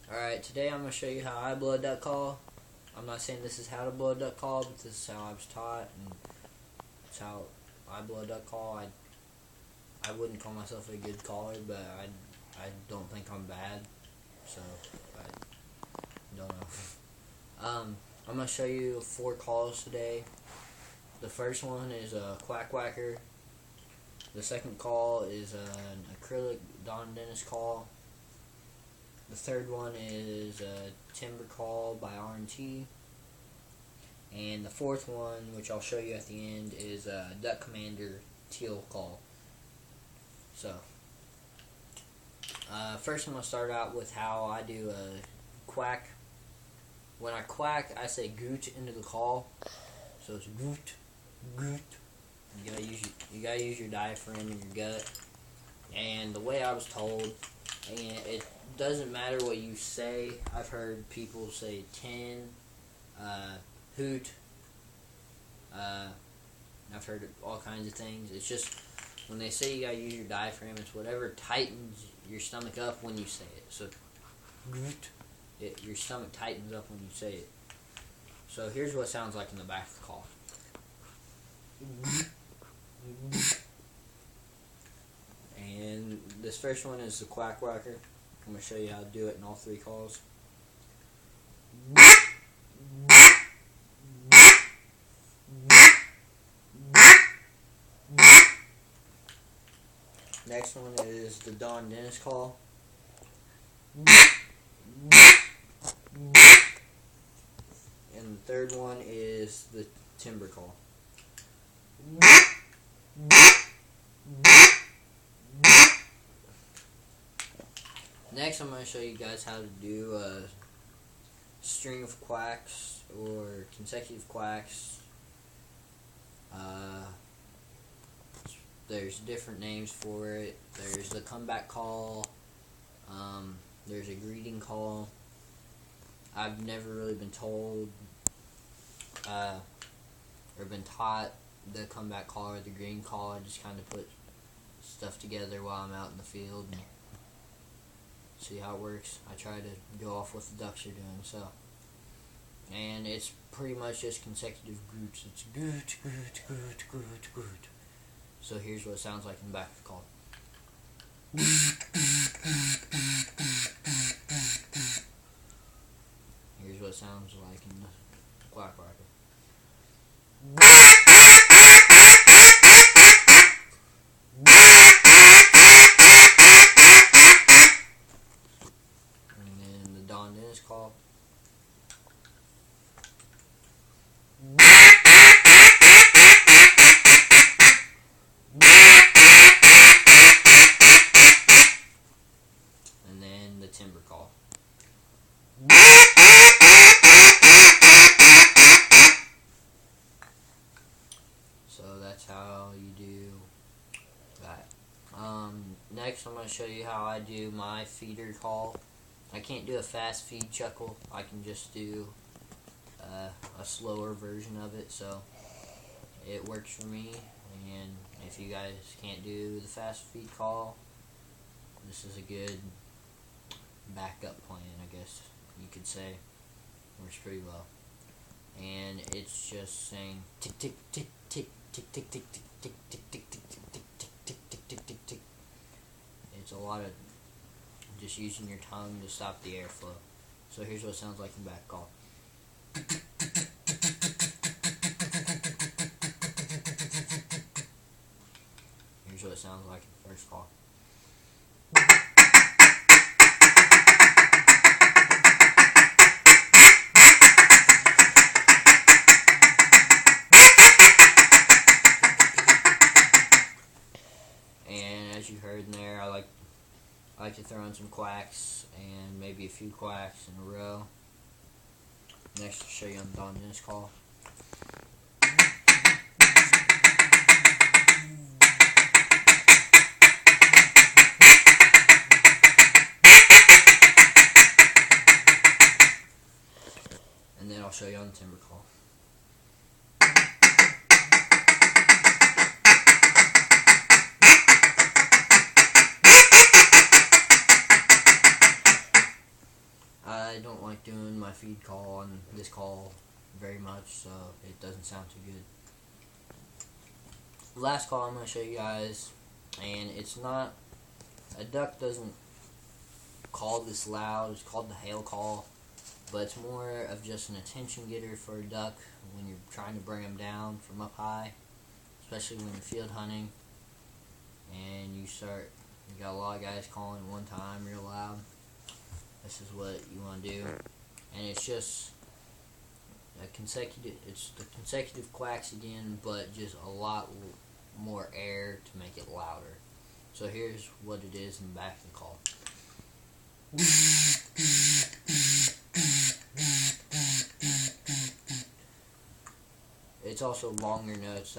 Alright, today I'm going to show you how I blow a duck call. I'm not saying this is how to blow a duck call, but this is how I was taught, and it's how I blow a duck call. I wouldn't call myself a good caller, but I don't think I'm bad, so I don't know. I'm going to show you 4 calls today. The first one is a quack whacker. The second call is an acrylic Don Dennis call. The third one is a timber call by R&T. And the fourth one, which I'll show you at the end, is a Duck Commander teal call. So, first I'm going to start out with how I do a quack. When I quack, I say goot into the call. So it's goot, goot. You gotta use your diaphragm and your gut. And the way I was told, and it doesn't matter what you say. I've heard people say 10, hoot. I've heard all kinds of things. It's just when they say you gotta use your diaphragm, it's whatever tightens your stomach up when you say it. So, goot. Your stomach tightens up when you say it. So here's what it sounds like in the back of the call. And this first one is the quack whacker. I'm going to show you how to do it in all 3 calls. Next one is the Don Dennis call. And the third one is the timber call. Next, I'm going to show you guys how to do a string of quacks or consecutive quacks. There's different names for it. There's the comeback call. There's a greeting call. I've never really been told or been taught the comeback call or the greeting call. I just kind of put stuff together while I'm out in the field and see how it works. I try to go off what the ducks are doing, so. And it's pretty much just consecutive goots. It's goot, goot, goot, goot, goot. So here's what it sounds like in the back of the call. Here's what it sounds like in the quack whacker. And then the Don Dennis call. And then the timber call. So that's how you do that. Next I'm going to show you how I do my feeder call. I can't do a fast feed chuckle. I can just do a slower version of it, so it works for me. And if you guys can't do the fast feed call, this is a good backup plan, I guess you could say. Works pretty well. And it's just saying tick tick tick tick tick tick tick tick tick tick tick tick tick tick tick tick tick tick tick. It's a lot of just using your tongue to stop the airflow. So here's what it sounds like in the back call. Here's what it sounds like in the first call. And as you heard in there, I like to throw in some quacks and maybe a few quacks in a row. Next, I'll show you on the Don Dennis call. And then I'll show you on the timber call. I don't like doing my feed call on this call very much, so it doesn't sound too good. Last call I'm going to show you guys, and it's not, a duck doesn't call this loud. It's called the hail call, but it's more of just an attention getter for a duck when you're trying to bring them down from up high, especially when you're field hunting and you got a lot of guys calling at one time real loud. This is what you want to do, and it's just it's the consecutive quacks again, but just a lot more air to make it louder. So here's what it is in the back of the call. It's also longer notes.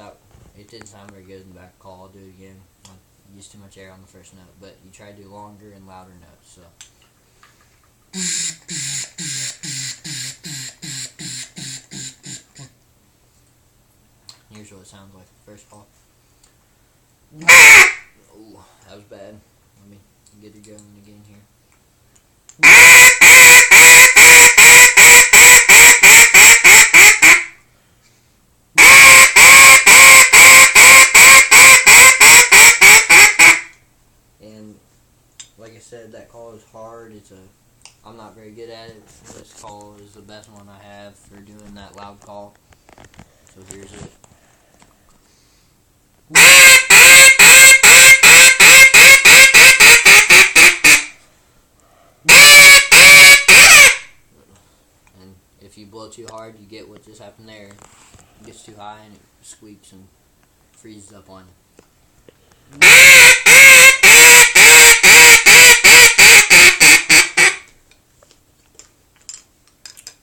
It didn't sound very good in the back of the call. I'll do it again. I used too much air on the first note, but you try to do longer and louder notes. So. Here's what it sounds like the first call. Oh, that was bad. Let me get it going again here. And like I said, that call is hard. I'm not very good at it. This call is the best one I have for doing that loud call. So here's it. And if you blow too hard, you get what just happened there. It gets too high and it squeaks and freezes up on you.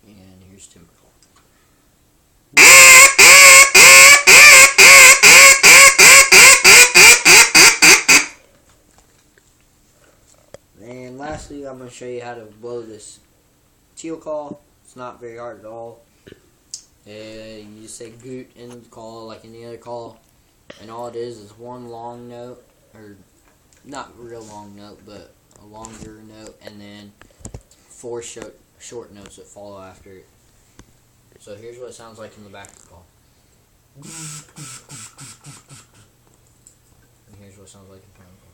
And here's timber call. And lastly, I'm going to show you how to blow this teal call. It's not very hard at all. You just say goot in the call like any other call, and all it is one long note, or not real long note, but a longer note, and then 4 short notes that follow after it. So here's what it sounds like in the back of the call. And here's what it sounds like in front of the call.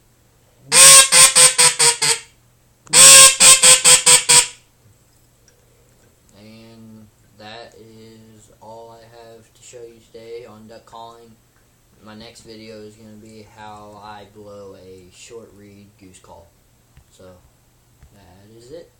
And that is all I have to show you today on duck calling. My next video is going to be how I blow a short reed goose call. So that is it.